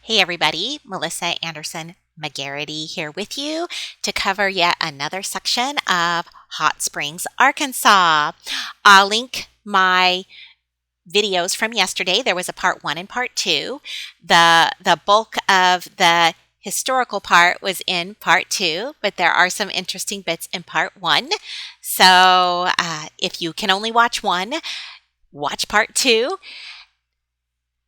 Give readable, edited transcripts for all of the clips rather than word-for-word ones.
Hey everybody, Melissa Anderson McGarity here with you to cover yet another section of Hot Springs, Arkansas. I'll link my videos from yesterday. There was a part 1 and part 2. The bulk of the historical part was in part 2, but there are some interesting bits in part 1. So if you can only watch one, watch part 2.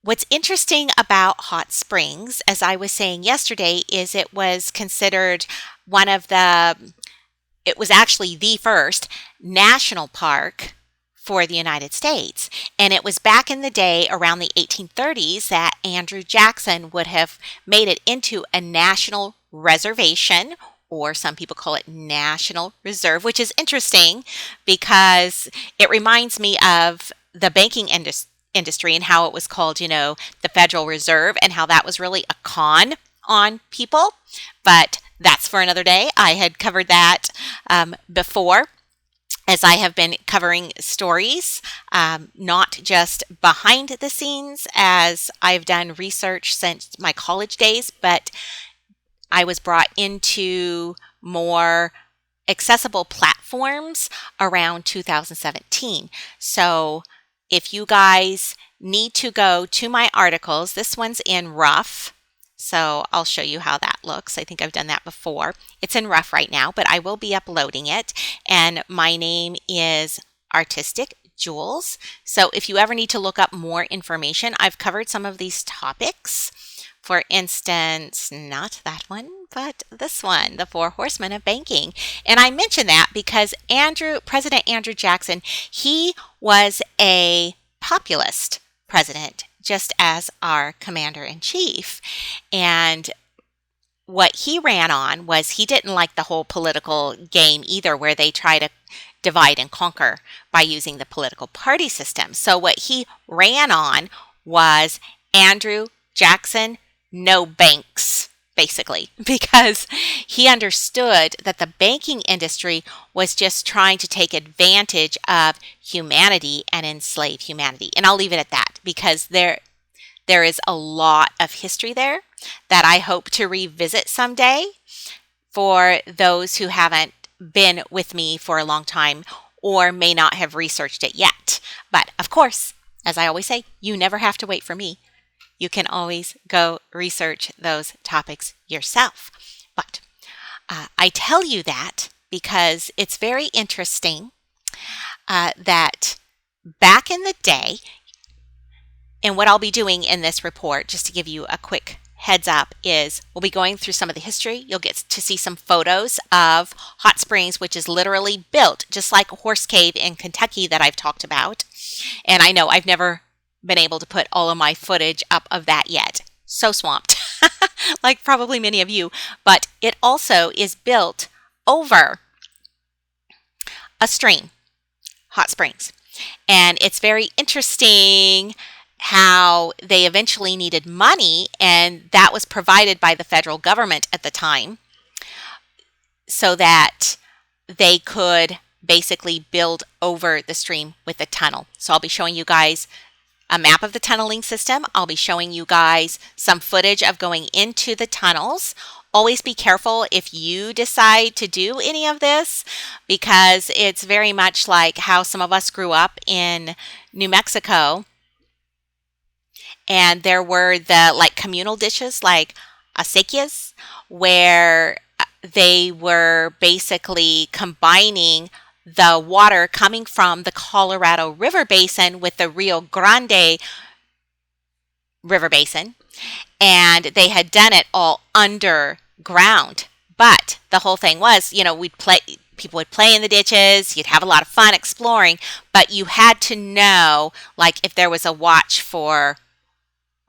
What's interesting about Hot Springs, as I was saying yesterday, is it was considered it was actually the first national park for the United States. And it was back in the day around the 1830s that Andrew Jackson would have made it into a national reservation, or some people call it National Reserve, which is interesting because it reminds me of the banking industry and how it was called, the Federal Reserve, and how that was really a con on people. But that's for another day. I had covered that before, as I have been covering stories, not just behind the scenes, as I've done research since my college days, but I was brought into more accessible platforms around 2017. So if you guys need to go to my articles, this one's in rough. So I'll show you how that looks. I think I've done that before. It's in rough right now, but I will be uploading it. And my name is Artistic Jules. So if you ever need to look up more information, I've covered some of these topics. For instance, not that one, but this one, the Four Horsemen of Banking. And I mention that because President Andrew Jackson, he was a populist president, just as our commander-in-chief. And what he ran on was he didn't like the whole political game either, where they try to divide and conquer by using the political party system. So what he ran on was Andrew Jackson, no banks, basically, because he understood that the banking industry was just trying to take advantage of humanity and enslave humanity. And I'll leave it at that because there is a lot of history there that I hope to revisit someday for those who haven't been with me for a long time or may not have researched it yet. But of course, as I always say, you never have to wait for me. You can always go research those topics yourself. But I tell you that because it's very interesting that back in the day, and what I'll be doing in this report, just to give you a quick heads up, is we'll be going through some of the history. You'll get to see some photos of Hot Springs, which is literally built just like a horse cave in Kentucky that I've talked about. And I know I've never been able to put all of my footage up of that yet. So swamped, like probably many of you. But it also is built over a stream, Hot Springs. And it's very interesting how they eventually needed money, and that was provided by the federal government at the time so that they could basically build over the stream with a tunnel. So I'll be showing you guys a map of the tunneling system. I'll be showing you guys some footage of going into the tunnels. Always be careful if you decide to do any of this, because it's very much like how some of us grew up in New Mexico. And there were the communal dishes like acequias, where they were basically combining the water coming from the Colorado River Basin with the Rio Grande River Basin, and they had done it all underground. But the whole thing was, people would play in the ditches, you'd have a lot of fun exploring, but you had to know, if there was a watch for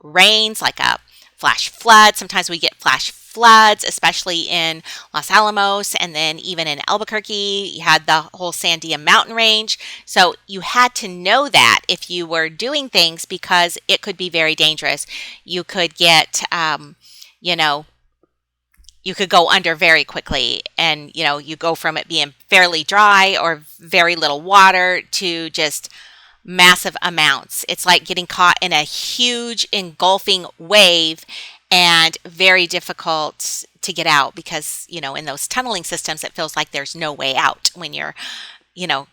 rains, like a flash flood. Sometimes we get flash floods, especially in Los Alamos, and then even in Albuquerque, you had the whole Sandia mountain range. So you had to know that if you were doing things, because it could be very dangerous. You could get, you could go under very quickly, and, you go from it being fairly dry or very little water to just massive amounts. It's like getting caught in a huge engulfing wave and very difficult to get out because, in those tunneling systems, it feels like there's no way out when you're,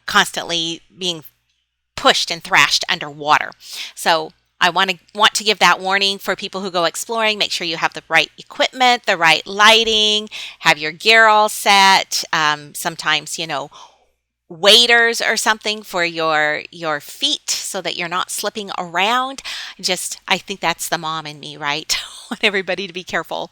constantly being pushed and thrashed underwater. So I want to give that warning for people who go exploring. Make sure you have the right equipment, the right lighting, have your gear all set. Sometimes, waders or something for your feet so that you're not slipping around. I think that's the mom in me, right? I want everybody to be careful.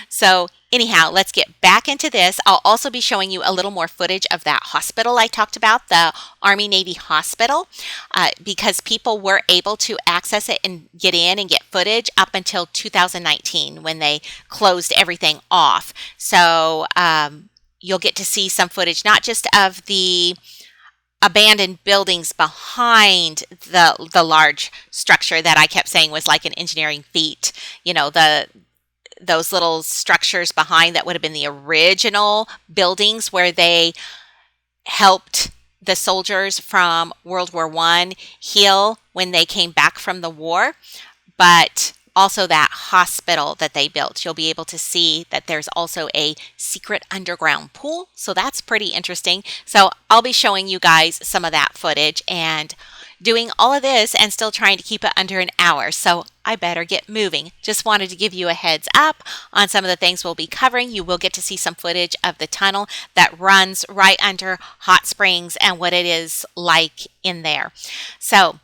So anyhow, let's get back into this. I'll also be showing you a little more footage of that hospital I talked about, the Army Navy hospital, because people were able to access it and get in and get footage up until 2019 when they closed everything off. So you'll get to see some footage, not just of the abandoned buildings behind the large structure that I kept saying was like an engineering feat. Those little structures behind that would have been the original buildings where they helped the soldiers from World War I heal when they came back from the war, but also that hospital that they built. You'll be able to see that there's also a secret underground pool. So that's pretty interesting. So I'll be showing you guys some of that footage and doing all of this and still trying to keep it under an hour. So I better get moving. Just wanted to give you a heads up on some of the things we'll be covering. You will get to see some footage of the tunnel that runs right under Hot Springs and what it is like in there. So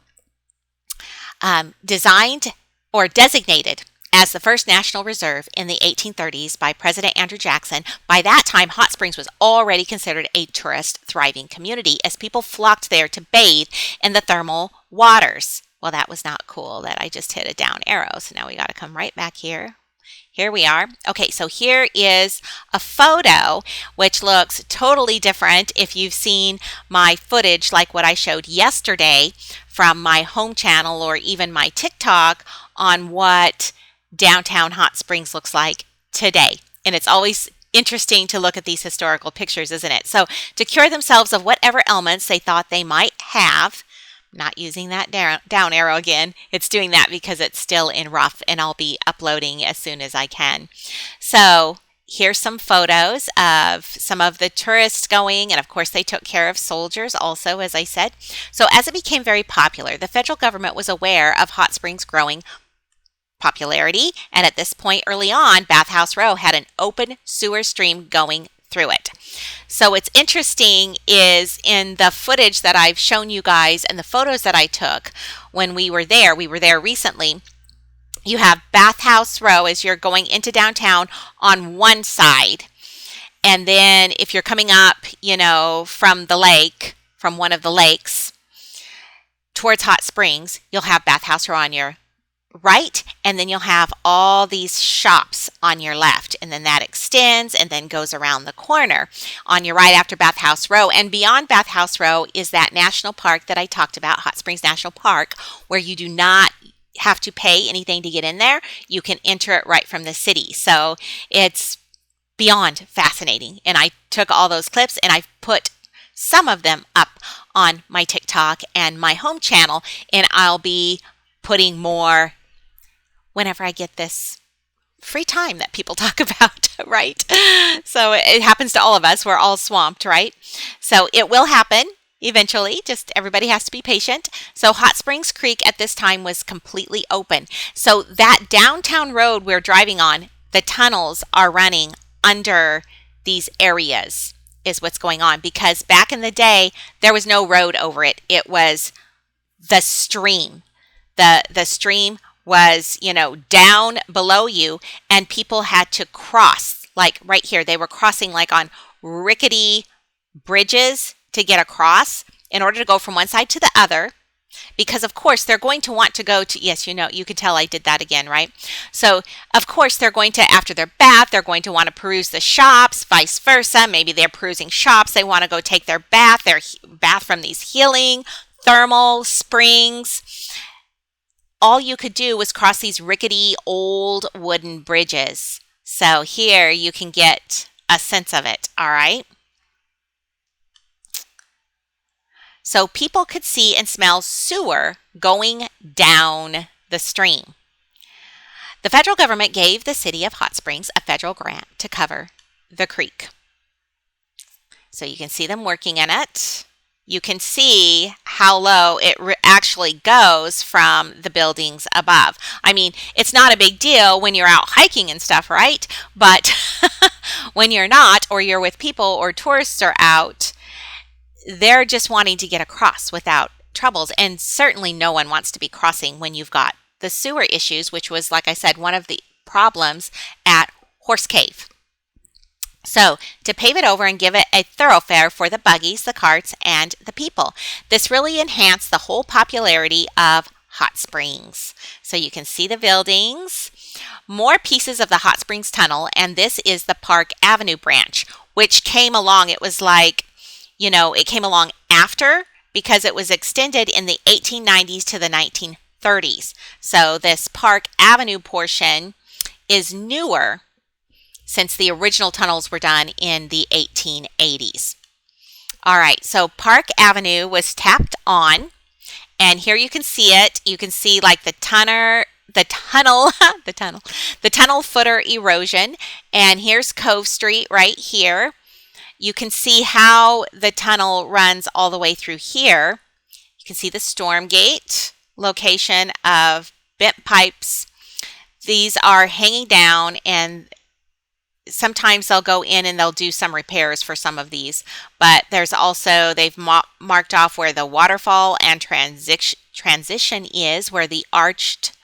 designed or designated as the first national reserve in the 1830s by President Andrew Jackson. By that time, Hot Springs was already considered a tourist thriving community as people flocked there to bathe in the thermal waters. Well, that was not cool that I just hit a down arrow. So now we got to come right back here. Here we are. Okay, so here is a photo which looks totally different if you've seen my footage like what I showed yesterday from my home channel or even my TikTok on what downtown Hot Springs looks like today. And it's always interesting to look at these historical pictures, isn't it? So to cure themselves of whatever ailments they thought they might have, not using that down arrow again. It's doing that because it's still in rough and I'll be uploading as soon as I can. So here's some photos of some of the tourists going, and of course they took care of soldiers also, as I said. So as it became very popular, the federal government was aware of Hot Springs' growing popularity, and at this point early on, Bathhouse Row had an open sewer stream going through it. So what's interesting is in the footage that I've shown you guys and the photos that I took when we were there recently, you have Bathhouse Row as you're going into downtown on one side. And then if you're coming up, from the lake, from one of the lakes towards Hot Springs, you'll have Bathhouse Row on your right, and then you'll have all these shops on your left, and then that extends and then goes around the corner on your right after Bathhouse Row. And beyond Bathhouse Row is that national park that I talked about, Hot Springs National Park, where you do not have to pay anything to get in there. You can enter it right from the city. So it's beyond fascinating. And I took all those clips and I've put some of them up on my TikTok and my home channel, and I'll be putting more whenever I get this free time that people talk about, right? So it happens to all of us. We're all swamped, right? So it will happen eventually. Just everybody has to be patient. So Hot Springs Creek at this time was completely open. So that downtown road we're driving on, the tunnels are running under these areas is what's going on, because back in the day, there was no road over it. It was the stream. The stream was, down below you, and people had to cross, like right here. They were crossing like on rickety bridges to get across in order to go from one side to the other, because of course they're going to want to go to, yes, you can tell I did that again, right? So of course they're going to, after their bath, they're going to want to peruse the shops, vice versa. Maybe they're perusing shops. They want to go take their bath from these healing thermal springs. All you could do was cross these rickety old wooden bridges. So here you can get a sense of it, all right? So people could see and smell sewer going down the stream. The federal government gave the city of Hot Springs a federal grant to cover the creek. So you can see them working in it. You can see how low it actually goes from the buildings above. I mean, it's not a big deal when you're out hiking and stuff, right? But when you're not, or you're with people or tourists are out, they're just wanting to get across without troubles. And certainly no one wants to be crossing when you've got the sewer issues, which was, like I said, one of the problems at Horse Cave. So to pave it over and give it a thoroughfare for the buggies, the carts, and the people. This really enhanced the whole popularity of Hot Springs. So you can see the buildings, more pieces of the Hot Springs Tunnel, and this is the Park Avenue branch, which came along. It was like, it came along after, because it was extended in the 1890s to the 1930s. So this Park Avenue portion is newer, since the original tunnels were done in the 1880s. All right, so Park Avenue was tapped on, and here you can see it. You can see like the tunnel footer erosion, and here's Cove Street right here. You can see how the tunnel runs all the way through here. You can see the storm gate, location of bent pipes. These are hanging down, and sometimes they'll go in and they'll do some repairs for some of these, but there's also, they've marked off where the waterfall and transition is, where the arched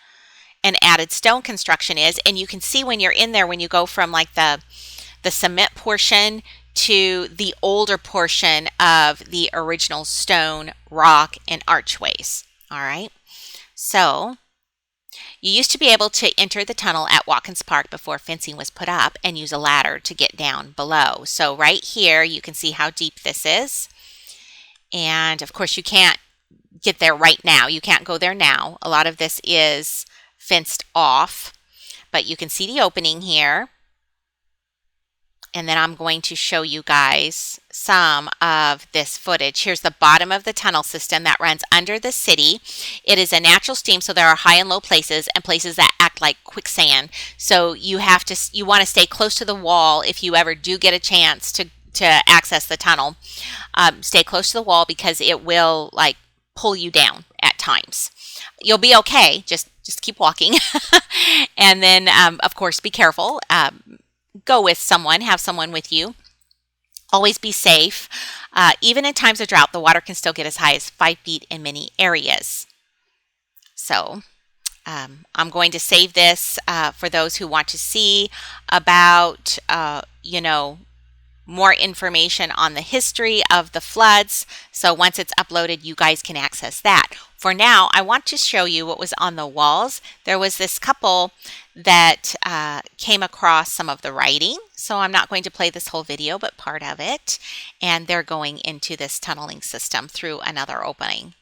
and added stone construction is. And you can see when you're in there, when you go from like the cement portion to the older portion of the original stone, rock, and archways. All right, so you used to be able to enter the tunnel at Watkins Park before fencing was put up and use a ladder to get down below. So right here, you can see how deep this is. And of course, you can't get there right now. You can't go there now. A lot of this is fenced off, but you can see the opening here. And then I'm going to show you guys some of this footage. Here's the bottom of the tunnel system that runs under the city. It is a natural stream, so there are high and low places and places that act like quicksand. So you want to stay close to the wall if you ever do get a chance to access the tunnel. Stay close to the wall because it will like pull you down at times. You'll be okay. Just keep walking. And then, of course, be careful. Go with someone, have someone with you. Always be safe. Even in times of drought, the water can still get as high as 5 feet in many areas. So I'm going to save this for those who want to see about, more information on the history of the floods. So once it's uploaded, you guys can access that. For now, I want to show you what was on the walls. There was this couple that came across some of the writing. So I'm not going to play this whole video, but part of it. And they're going into this tunneling system through another opening.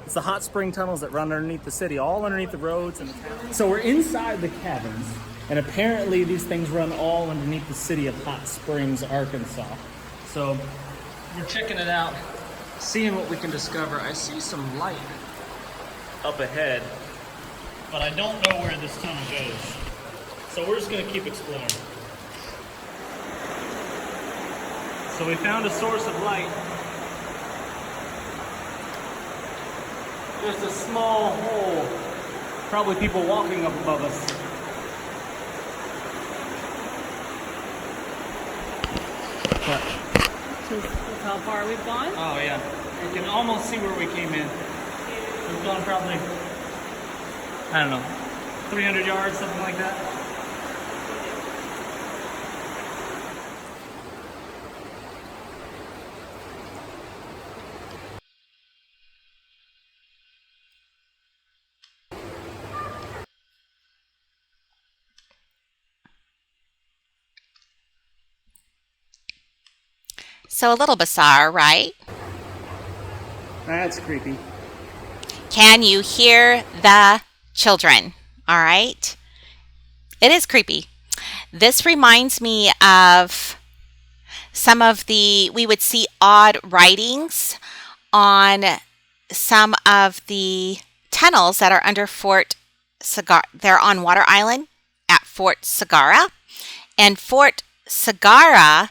It's the hot spring tunnels that run underneath the city, all underneath the roads and the town. So we're inside the cabins, and apparently these things run all underneath the city of Hot Springs, Arkansas. So we're checking it out, seeing what we can discover. I see some light up ahead, but I don't know where this tunnel goes. So we're just gonna keep exploring. So we found a source of light. Just a small hole. Probably people walking up above us. What? That's how far we've gone? Oh yeah. You can almost see where we came in. We've gone probably, I don't know, 300 yards, something like that. So a little bizarre, right? That's creepy. Can you hear the children? All right. It is creepy. This reminds me of some of we would see odd writings on some of the tunnels that are under Fort they're on Water Island at Fort Sagara. And Fort Sagara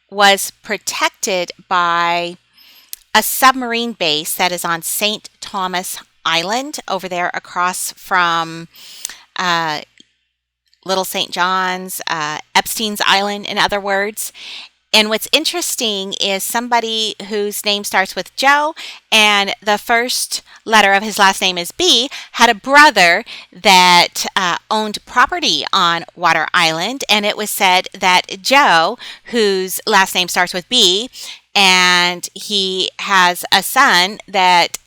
was protected by a submarine base that is on St. Thomas Island over there across from Little St. John's, Epstein's Island, in other words. And what's interesting is somebody whose name starts with Joe and the first letter of his last name is B had a brother that owned property on Water Island. And it was said that Joe, whose last name starts with B, and he has a son that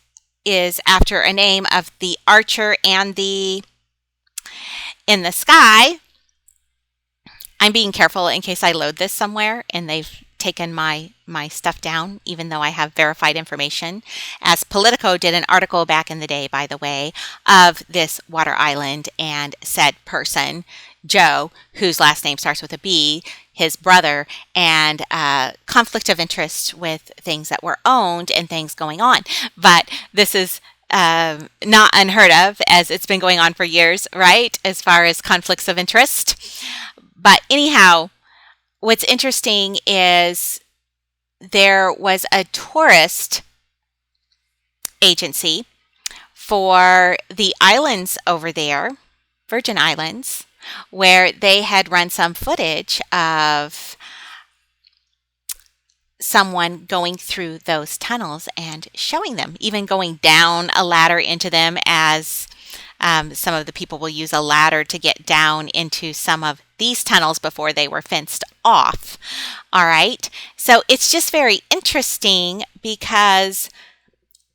is after a name of the archer and the in the sky. I'm being careful in case I load this somewhere and they've taken my stuff down, even though I have verified information. As Politico did an article back in the day, by the way, of this Water Island and said person, Joe, whose last name starts with a B, his brother, and conflict of interest with things that were owned and things going on. But this is not unheard of, as it's been going on for years, right? As far as conflicts of interest. But anyhow, what's interesting is there was a tourist agency for the islands over there, Virgin Islands, where they had run some footage of someone going through those tunnels and showing them, even going down a ladder into them, as some of the people will use a ladder to get down into some of these tunnels before they were fenced off. All right. So it's just very interesting because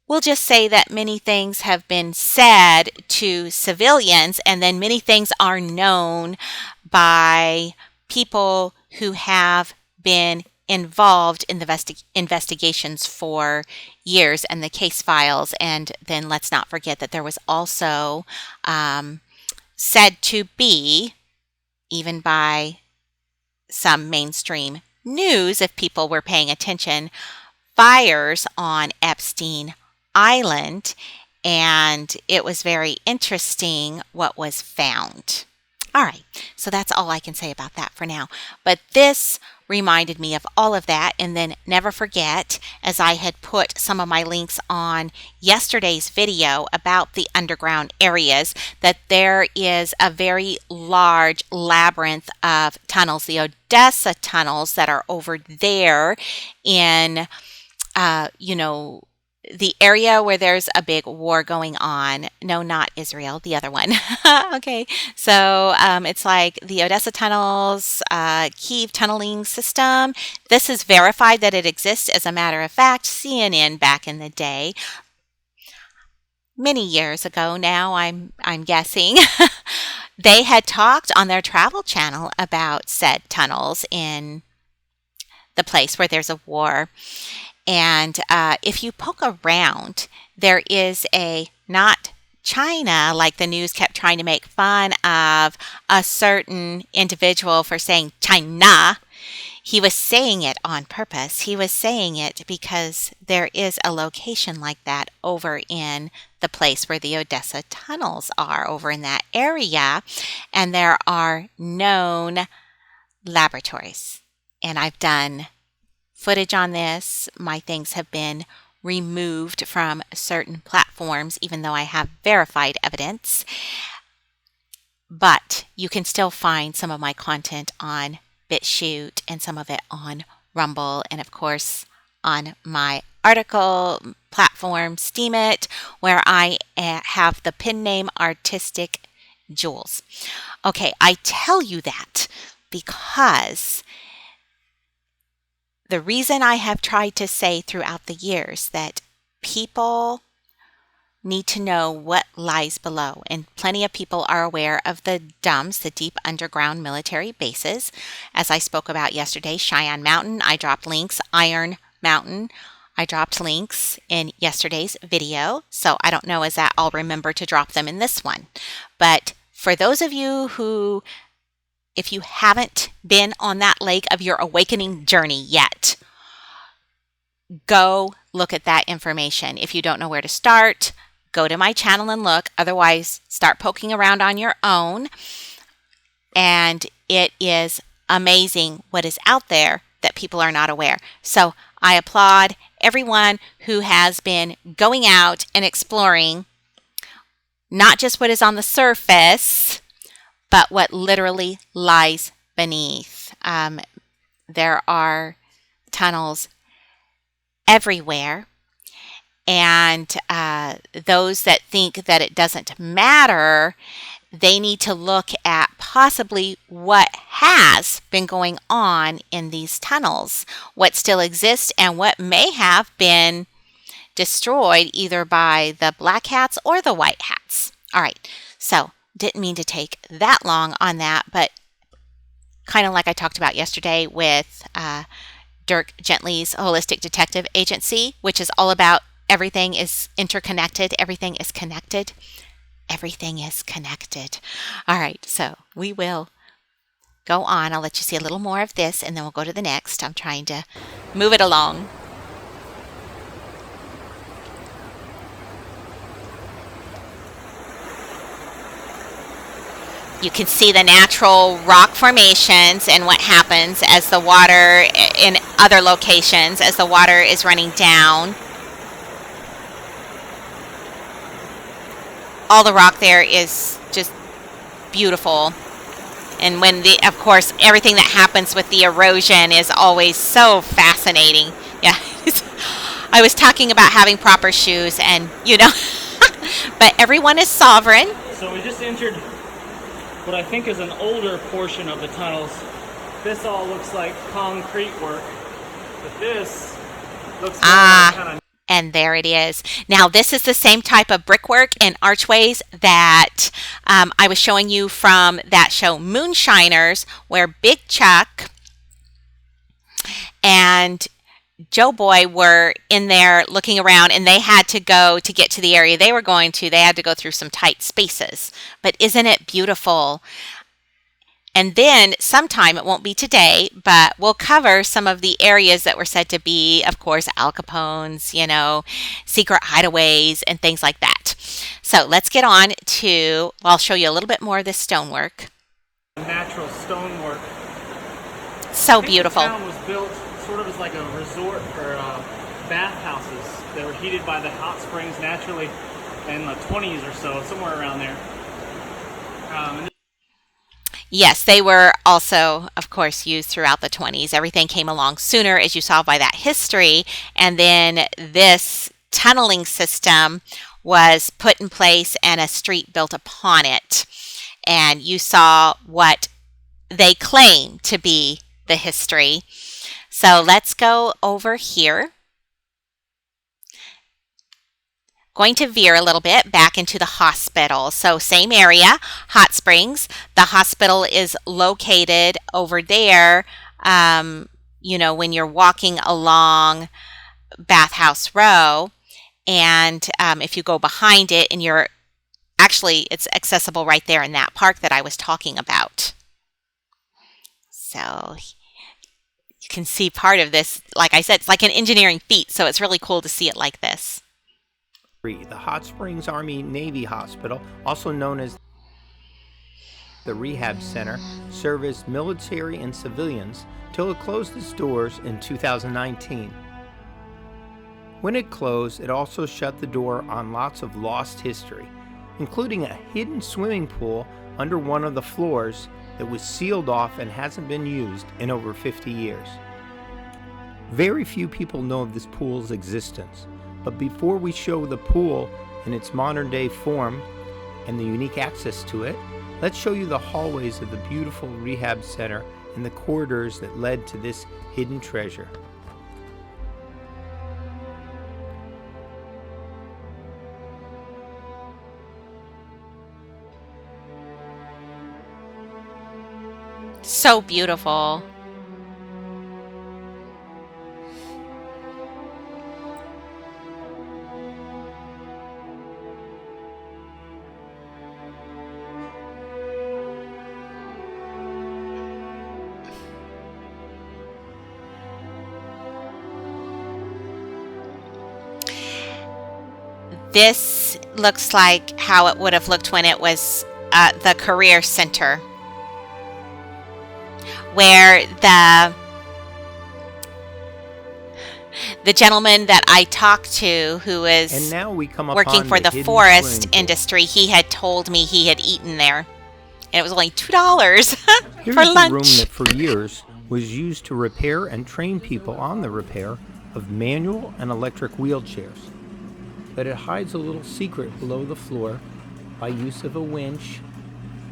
we'll just say that many things have been said to civilians, and then many things are known by people who have been involved in the investigations for years and the case files. And then let's not forget that there was also said to be, even by some mainstream news, if people were paying attention, fires on Epstein Island. And it was very interesting what was found. All right, so that's all I can say about that for now. But this reminded me of all of that. And then never forget, as I had put some of my links on yesterday's video about the underground areas, that there is a very large labyrinth of tunnels, the Odessa tunnels, that are over there in, the area where there's a big war going on. No, not Israel, the other one. Okay, so it's like the Odessa tunnels, Kiev tunneling system. This is verified that it exists. As a matter of fact, CNN back in the day, many years ago now, I'm guessing, they had talked on their travel channel about said tunnels in the place where there's a war. And if you poke around, there is not China, like the news kept trying to make fun of a certain individual for saying China. He was saying it on purpose. He was saying it because there is a location like that over in the place where the Odessa tunnels are, over in that area. And there are known laboratories. And I've done footage on this. My things have been removed from certain platforms, even though I have verified evidence. But you can still find some of my content on BitChute and some of it on Rumble, and of course on my article platform, Steemit, where I have the pen name Artistic Jewels. Okay, I tell you that because the reason I have tried to say throughout the years that people need to know what lies below, and plenty of people are aware of the DUMBs, the deep underground military bases. As I spoke about yesterday, Cheyenne Mountain, I dropped links. Iron Mountain, I dropped links in yesterday's video. So I don't know as that I'll remember to drop them in this one. But for those of you who, if you haven't been on that lake of your awakening journey yet, go look at that information. If you don't know where to start, go to my channel and look. Otherwise, start poking around on your own. And it is amazing what is out there that people are not aware. So I applaud everyone who has been going out and exploring not just what is on the surface, but what literally lies beneath. There are tunnels everywhere. And those that think that it doesn't matter, they need to look at possibly what has been going on in these tunnels, what still exists, and what may have been destroyed either by the black hats or the white hats. All right, so didn't mean to take that long on that, but kind of like I talked about yesterday with Dirk Gently's Holistic Detective Agency, which is all about everything is interconnected, everything is connected. Everything is connected. All right, so we will go on. I'll let you see a little more of this, and then we'll go to the next. I'm trying to move it along. You can see the natural rock formations and what happens as the water in other locations, as the water is running down. All the rock there is just beautiful. And when of course, everything that happens with the erosion is always so fascinating. Yeah. I was talking about having proper shoes and, but everyone is sovereign. So we just entered what I think is an older portion of the tunnels. This all looks like concrete work, but this looks like kind of... And there it is. Now, this is the same type of brickwork and archways that I was showing you from that show Moonshiners, where Big Chuck and Joe Boy were in there looking around, and they had to go to get to the area they were going to. They had to go through some tight spaces. But isn't it beautiful? And then sometime, it won't be today, but we'll cover some of the areas that were said to be, of course, Al Capone's, secret hideaways and things like that. So let's get on to, I'll show you a little bit more of this stonework. Natural stonework. So beautiful. The town was built sort of as like a resort for bathhouses. They were heated by the hot springs naturally in the 20s or so, somewhere around there. Yes, they were also, of course, used throughout the 20s. Everything came along sooner, as you saw by that history. And then this tunneling system was put in place and a street built upon it. And you saw what they claim to be the history. So let's go over here. Going to veer a little bit back into the hospital. So same area, Hot Springs. The hospital is located over there, when you're walking along Bathhouse Row. And if you go behind it, and it's accessible right there in that park that I was talking about. So you can see part of this. Like I said, it's like an engineering feat, so it's really cool to see it like this. The Hot Springs Army-Navy Hospital, also known as the Rehab Center, serviced military and civilians till it closed its doors in 2019. When it closed, it also shut the door on lots of lost history, including a hidden swimming pool under one of the floors that was sealed off and hasn't been used in over 50 years. Very few people know of this pool's existence. But before we show the pool in its modern day form and the unique access to it, let's show you the hallways of the beautiful rehab center and the corridors that led to this hidden treasure. So beautiful. This looks like how it would have looked when it was the career center, where the gentleman that I talked to, who And is now we come working upon for the hidden forest swimming pool. industry, he had told me he had eaten there, and it was only $2 Here's for the lunch. room that for years was used to repair and train people on the repair of manual and electric wheelchairs. But it hides a little secret below the floor by use of a winch,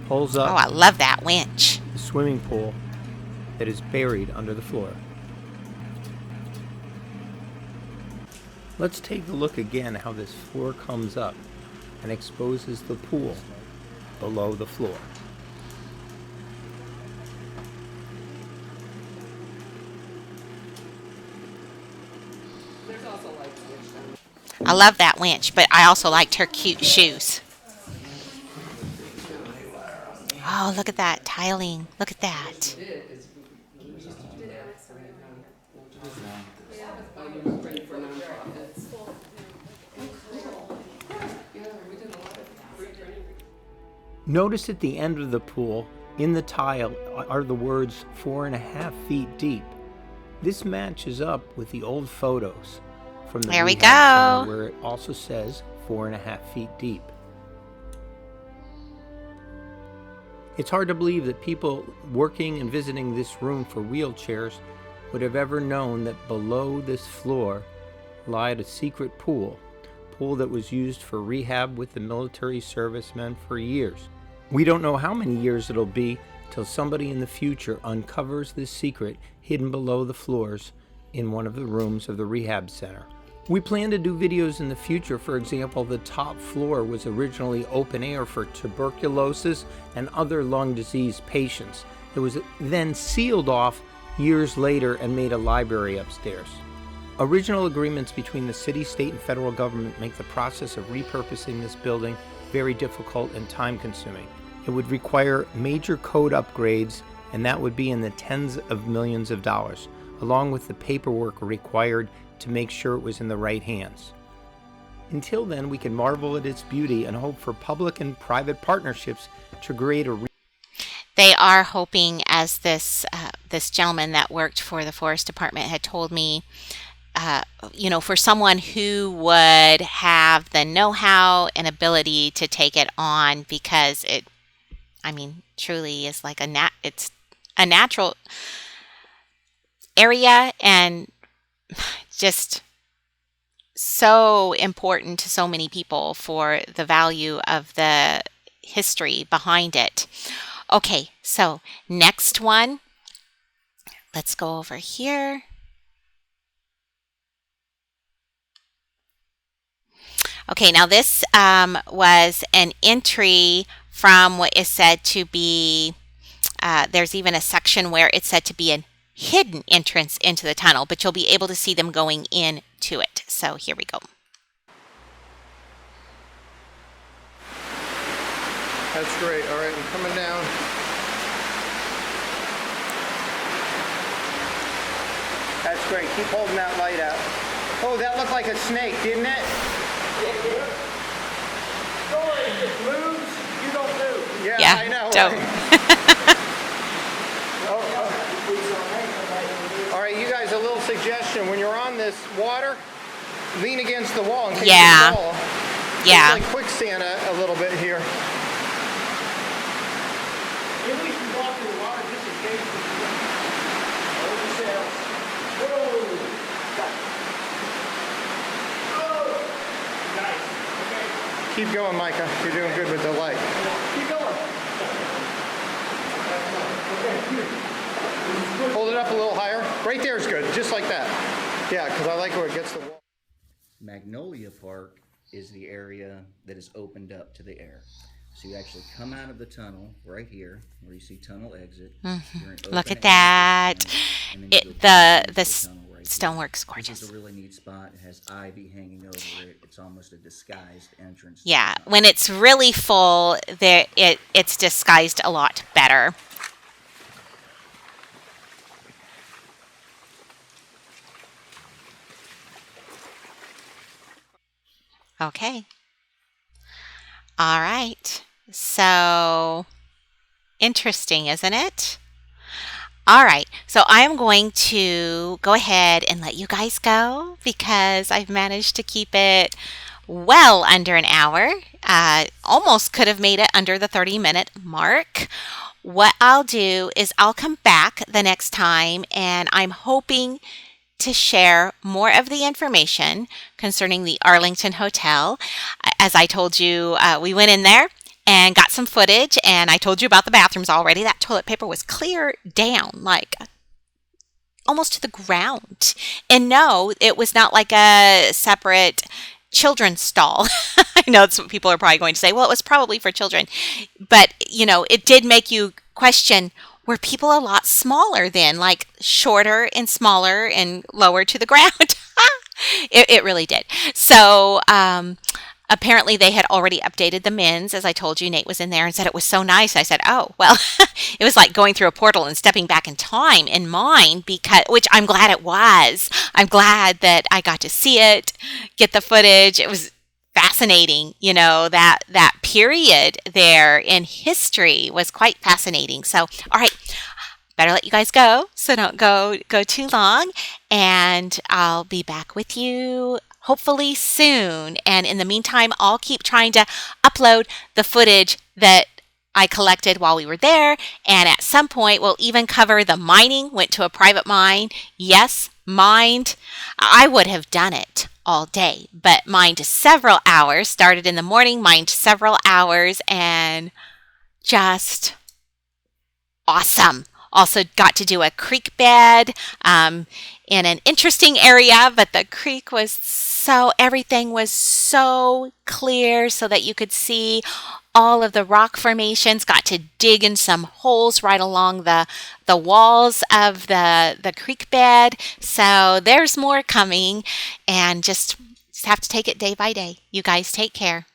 pulls Oh, up I love that winch. the swimming pool that is buried under the floor. Let's take a look again how this floor comes up and exposes the pool below the floor. I love that winch, but I also liked her cute shoes. Oh, look at that tiling. Look at that. Notice at the end of the pool, in the tile, are the words 4.5 feet deep. This matches up with the old photos from the There we rehab center, go. where it also says 4.5 feet deep. It's hard to believe that people working and visiting this room for wheelchairs would have ever known that below this floor lied a secret pool that was used for rehab with the military servicemen for years. We don't know how many years it'll be till somebody in the future uncovers this secret hidden below the floors in one of the rooms of the rehab center. We plan to do videos in the future. For example, the top floor was originally open air for tuberculosis and other lung disease patients. It was then sealed off years later and made a library upstairs. Original agreements between the city, state, and federal government make the process of repurposing this building very difficult and time-consuming. It would require major code upgrades, and that would be in the tens of millions of dollars, along with the paperwork required to make sure it was in the right hands. Until then, we can marvel at its beauty and hope for public and private partnerships to create a They are hoping, as this gentleman that worked for the forest department had told me, for someone who would have the know-how and ability to take it on, because it, truly is like it's a natural area and just so important to so many people for the value of the history behind it. Okay, so next one. Let's go over here. Okay, now this was an entry from what is said to be, there's even a section where it's said to be a hidden entrance into the tunnel, but you'll be able to see them going into it. So here we go. That's great. All right, I'm coming down. That's great. Keep holding that light out. Oh, that looked like a snake, didn't it? Story, it moves, you don't move. Yeah, I know. Dope. All right, you guys, a little suggestion. When you're on this water, lean against the wall in case Yeah. you fall. Yeah. It's like quicksand a little bit here. Maybe we can walk through the water just in case. Hold yourself. Whoa. Nice. Okay. Keep going, Micah. You're doing good with the light. Keep going. Okay, here. Hold it up a little higher. Right there is good, just like that. Yeah, because I like where it gets the wall. Magnolia Park is the area that is opened up to the air. So you actually come out of the tunnel right here, where you see tunnel exit. You're in Look open at that. air, and then you go back into tunnel right here. Stonework's This is gorgeous. a really neat spot. It has ivy hanging over it. It's almost a disguised entrance. Yeah, when it's really full, it's disguised a lot better. Okay. All right. So interesting, isn't it? All right. So I am going to go ahead and let you guys go because I've managed to keep it well under an hour. Almost could have made it under the 30-minute mark. What I'll do is I'll come back the next time, and I'm hoping to share more of the information concerning the Arlington Hotel. As I told you, we went in there and got some footage, and I told you about the bathrooms already. That toilet paper was clear down, like almost to the ground. And no, it was not like a separate children's stall. I know that's what people are probably going to say. Well, it was probably for children. But, it did make you question, were people a lot smaller then, like shorter and smaller and lower to the ground? It really did. So, apparently they had already updated the men's. As I told you, Nate was in there and said it was so nice. I said, oh, well, it was like going through a portal and stepping back in time in mine, which I'm glad it was. I'm glad that I got to see it, get the footage. It was fascinating. That period there in history was quite fascinating. So, all right, better let you guys go so don't go too long. And I'll be back with you hopefully soon. And in the meantime, I'll keep trying to upload the footage that I collected while we were there. And at some point, we'll even cover the mining. Went to a private mine. Yes, mined. I would have done it all day, but mined several hours. Started in the morning, mined several hours, and just awesome. Also got to do a creek bed in an interesting area, but the creek everything was so clear so that you could see all of the rock formations. Got to dig in some holes right along the walls of the creek bed. So there's more coming, and just have to take it day by day. You guys take care.